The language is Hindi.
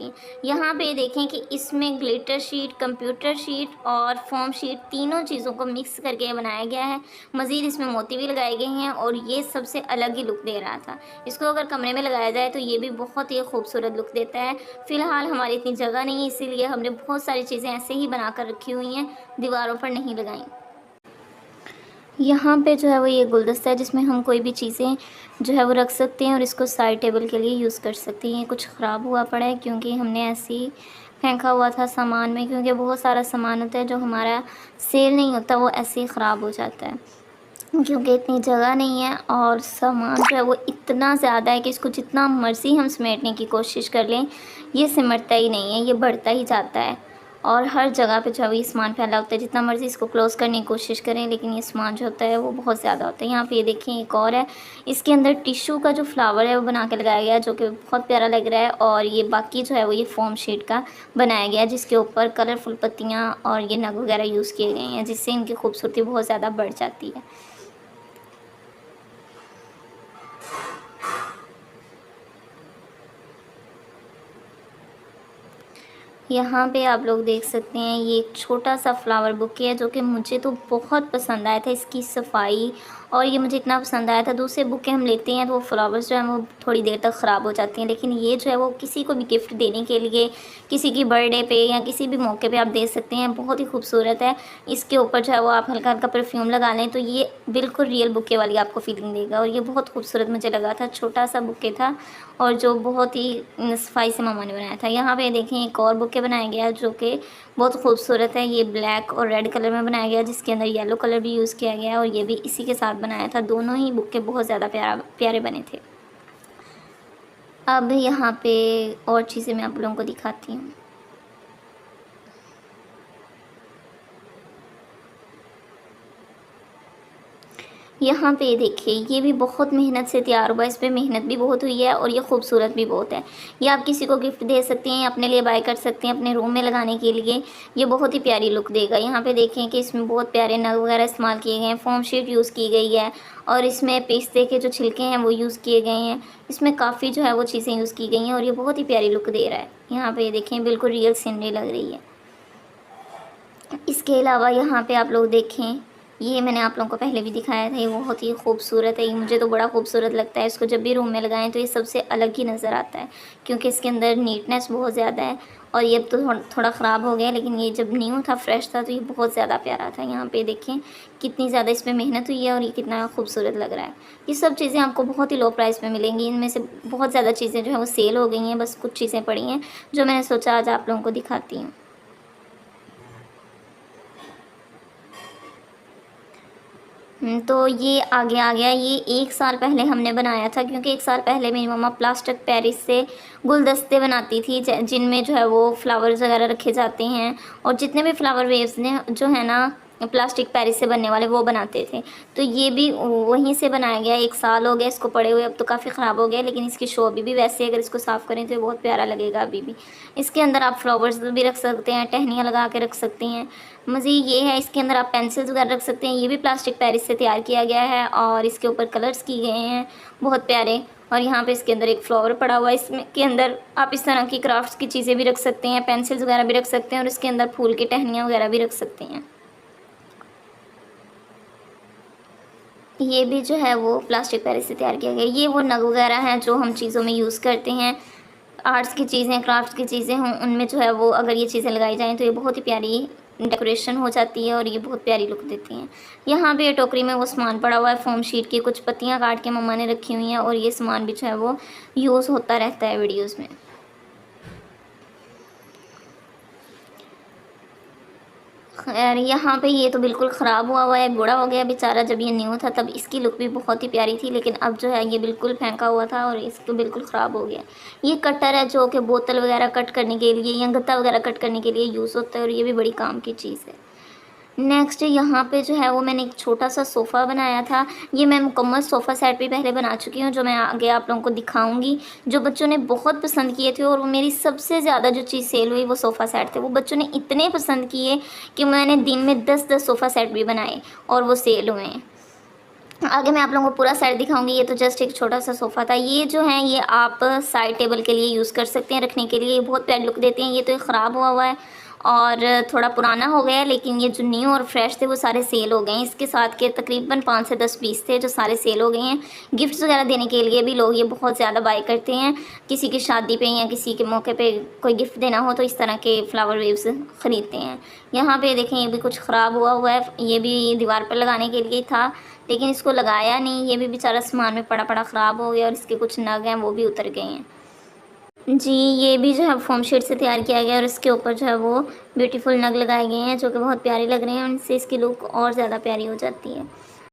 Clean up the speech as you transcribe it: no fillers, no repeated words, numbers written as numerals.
हैं। यहाँ पे देखें कि इसमें ग्लिटर शीट, कंप्यूटर शीट और फोम शीट तीनों चीज़ों को मिक्स करके बनाया गया है। मज़ीद इसमें मोती भी लगाए गए हैं और ये सबसे अलग ही लुक दे रहा था। इसको अगर कमरे में लगाया जाए तो ये भी बहुत ही खूबसूरत लुक देता है। फ़िलहाल हमारी इतनी जगह नहीं है, इसीलिए हमने बहुत सारी चीज़ें ऐसे ही बना कर रखी हुई हैं, दीवारों पर नहीं लगाई। यहाँ पे जो है वो ये गुलदस्ता है जिसमें हम कोई भी चीज़ें जो है वो रख सकते हैं और इसको साइड टेबल के लिए यूज़ कर सकते हैं। ये कुछ ख़राब हुआ पड़ा है क्योंकि हमने ऐसे ही फेंका हुआ था सामान में, क्योंकि बहुत सारा सामान होता है जो हमारा सेल नहीं होता, वो ऐसे ही ख़राब हो जाता है क्योंकि इतनी जगह नहीं है और सामान जो है वो इतना ज़्यादा है कि इसको जितना मर्ज़ी हम समेटने की कोशिश कर लें, ये सिमटता ही नहीं है, ये बढ़ता ही जाता है और हर जगह पे जो है वो ये सामान फैला होता है। जितना मर्ज़ी इसको क्लोज़ करने की कोशिश करें, लेकिन ये सामान जो होता है वो बहुत ज़्यादा होता है। यहाँ पे ये देखें एक और है, इसके अंदर टिश्यू का जो फ्लावर है वो बना के लगाया गया है, जो कि बहुत प्यारा लग रहा है। और ये बाकी जो है वो ये फोम शीट का बनाया गया है, जिसके ऊपर कलरफुल पत्तियाँ और ये नग वगैरह यूज़ किए गए हैं, जिससे इनकी खूबसूरती बहुत ज़्यादा बढ़ जाती है। यहाँ पे आप लोग देख सकते हैं ये एक छोटा सा फ्लावर बुके है जो कि मुझे तो बहुत पसंद आया था, इसकी सफाई और ये मुझे इतना पसंद आया था। दूसरे बुके हम लेते हैं तो वो फ्लावर्स जो हैं वो थोड़ी देर तक ख़राब हो जाती हैं, लेकिन ये जो है वो किसी को भी गिफ्ट देने के लिए, किसी की बर्थडे पे या किसी भी मौके पे आप दे सकते हैं। बहुत ही खूबसूरत है। इसके ऊपर जो है वो आप हल्का हल्का परफ्यूम लगा लें तो ये बिल्कुल रियल बुके वाली आपको फीलिंग देगा और ये बहुत खूबसूरत मुझे लगा था। छोटा सा बुके था और जो बहुत ही सफाई से मामा ने बनाया था। यहाँ पे देखें एक और बुके बनाया गया है जो कि बहुत खूबसूरत है। ये ब्लैक और रेड कलर में बनाया गया है, जिसके अंदर येलो कलर भी यूज़ किया गया है और ये भी इसी के साथ बनाया था। दोनों ही बुके बहुत ज़्यादा प्यारे बने थे। अब यहाँ पे और चीज़ें मैं आप लोगों को दिखाती हूँ। यहाँ पे देखिए ये भी बहुत मेहनत से तैयार हुआ है, इस पे मेहनत भी बहुत हुई है और ये खूबसूरत भी बहुत है। ये आप किसी को गिफ्ट दे सकते हैं, अपने लिए बाय कर सकते हैं अपने रूम में लगाने के लिए। ये बहुत ही प्यारी लुक देगा। यहाँ पे देखें कि इसमें बहुत प्यारे नग वगैरह इस्तेमाल किए गए हैं, फोम शीट यूज़ की गई है और इसमें पिस्ते के जो छिलके हैं वो यूज़ किए गए हैं। इसमें काफ़ी जो है वो चीज़ें यूज़ की गई हैं और ये बहुत ही प्यारी लुक दे रहा है। यहाँ पर देखें बिल्कुल रियल सीनरी लग रही है। इसके अलावा यहाँ पे आप लोग देखें, ये मैंने आप लोगों को पहले भी दिखाया था, ये बहुत ही खूबसूरत है। ये मुझे तो बड़ा खूबसूरत लगता है। इसको जब भी रूम में लगाएं तो ये सबसे अलग ही नज़र आता है क्योंकि इसके अंदर नीटनेस बहुत ज़्यादा है। और ये अब तो थोड़ा ख़राब हो गया, लेकिन ये जब न्यू था, फ्रेश था, तो ये बहुत ज़्यादा प्यारा था। यहाँ पे देखें कितनी ज़्यादा इसमें मेहनत हुई है और ये कितना खूबसूरत लग रहा है। ये सब चीज़ें आपको बहुत ही लो प्राइस में मिलेंगी। इनमें से बहुत ज़्यादा चीज़ें जो है वो सेल हो गई हैं, बस कुछ चीज़ें पड़ी हैं जो मैंने सोचा आज आप लोगों को दिखाती हूँ। तो ये आगे आ गया। ये 1 साल पहले हमने बनाया था क्योंकि 1 साल पहले मेरी मम्मा प्लास्टिक पेरिस से गुलदस्ते बनाती थी जिनमें जो है वो फ्लावर्स वगैरह रखे जाते हैं और जितने भी फ्लावर वेव्स ने जो है ना प्लास्टिक पेरिस से बनने वाले वो बनाते थे। तो ये भी वहीं से बनाया गया। 1 साल हो गया इसको पड़े हुए, अब तो काफ़ी ख़राब हो गया, लेकिन इसकी शो अभी भी वैसे अगर इसको साफ़ करें तो ये बहुत प्यारा लगेगा अभी भी। इसके अंदर आप फ्लावर्स भी रख सकते हैं, टहनियाँ लगा के रख सकती हैं। मज़ीद ये है इसके अंदर आप पेंसिल्स वगैरह रख सकते हैं। ये भी प्लास्टिक पेरिस से तैयार किया गया है और इसके ऊपर कलर्स किए गए हैं बहुत प्यारे। और यहाँ पे इसके अंदर एक फ्लावर पड़ा हुआ है। इसमें के अंदर आप इस तरह की क्राफ्ट्स की चीज़ें भी रख सकते हैं, पेंसिल्स वगैरह भी रख सकते हैं और इसके अंदर फूल की टहनियाँ वगैरह भी रख सकते हैं। ये भी जो है वो प्लास्टिक पेरिस से तैयार किया गया है। ये वो नग वगैरह हैं जो हम चीज़ों में यूज़ करते हैं। आर्ट्स की चीज़ें, क्राफ्ट्स की चीज़ें हों, उनमें जो है वो अगर ये चीज़ें लगाई जाएँ तो ये बहुत ही प्यारी डेकोरेशन हो जाती है और ये बहुत प्यारी लुक देती हैं। यहाँ पे ये टोकरी में वो सामान पड़ा हुआ है, फोम शीट की कुछ पत्तियाँ काट के मम्मा ने रखी हुई हैं और ये सामान भी जो है वो यूज़ होता रहता है वीडियोज़ में। खैर यहाँ पे ये तो बिल्कुल ख़राब हुआ हुआ है, बूढ़ा हो गया बेचारा। जब ये न्यू था तब इसकी लुक भी बहुत ही प्यारी थी, लेकिन अब जो है ये बिल्कुल फेंका हुआ था और इसको बिल्कुल ख़राब हो गया। ये कटर है जो कि बोतल वगैरह कट करने के लिए या गत्ता वगैरह कट करने के लिए यूज़ होता है और ये भी बड़ी काम की चीज़ है। नेक्स्ट यहाँ पे जो है वो मैंने एक छोटा सा सोफ़ा बनाया था। ये मैं मुकम्मल सोफ़ा सेट भी पहले बना चुकी हूँ, जो मैं आगे आप लोगों को दिखाऊंगी। जो बच्चों ने बहुत पसंद किए थे और वो मेरी सबसे ज़्यादा जो चीज़ सेल हुई वो सोफ़ा सेट थे। वो बच्चों ने इतने पसंद किए कि मैंने दिन में 10-10 सोफ़ा सेट भी बनाए और वो सेल हुए हैं। आगे मैं आप लोगों को पूरा सेट दिखाऊंगी। ये तो जस्ट एक छोटा सा सोफ़ा था। ये जो है ये आप साइड टेबल के लिए यूज़ कर सकते हैं रखने के लिए, ये बहुत प्यारी लुक देते हैं। ये तो ख़राब हुआ हुआ है और थोड़ा पुराना हो गया है, लेकिन ये जो न्यू और फ्रेश थे वो सारे सेल हो गए हैं। इसके साथ के तकरीबन 5 से 10 पीस थे जो सारे सेल हो गए हैं। गिफ्ट्स वगैरह देने के लिए भी लोग ये बहुत ज़्यादा बाय करते हैं। किसी की शादी पे या किसी के मौके पे कोई गिफ्ट देना हो तो इस तरह के फ्लावर वेव्स ख़रीदते हैं। यहाँ पे देखें ये भी कुछ ख़राब हुआ हुआ है, ये भी दीवार पर लगाने के लिए था लेकिन इसको लगाया नहीं। ये भी बेचारा सामान में पड़ा पड़ा ख़राब हो गया और इसके कुछ नग हैं वो भी उतर गए हैं। जी, ये भी जो है फोम शीट से तैयार किया गया है और इसके ऊपर जो है वो ब्यूटीफुल नग लगाए गए हैं जो कि बहुत प्यारे लग रहे हैं। उनसे इसकी लुक और ज़्यादा प्यारी हो जाती है।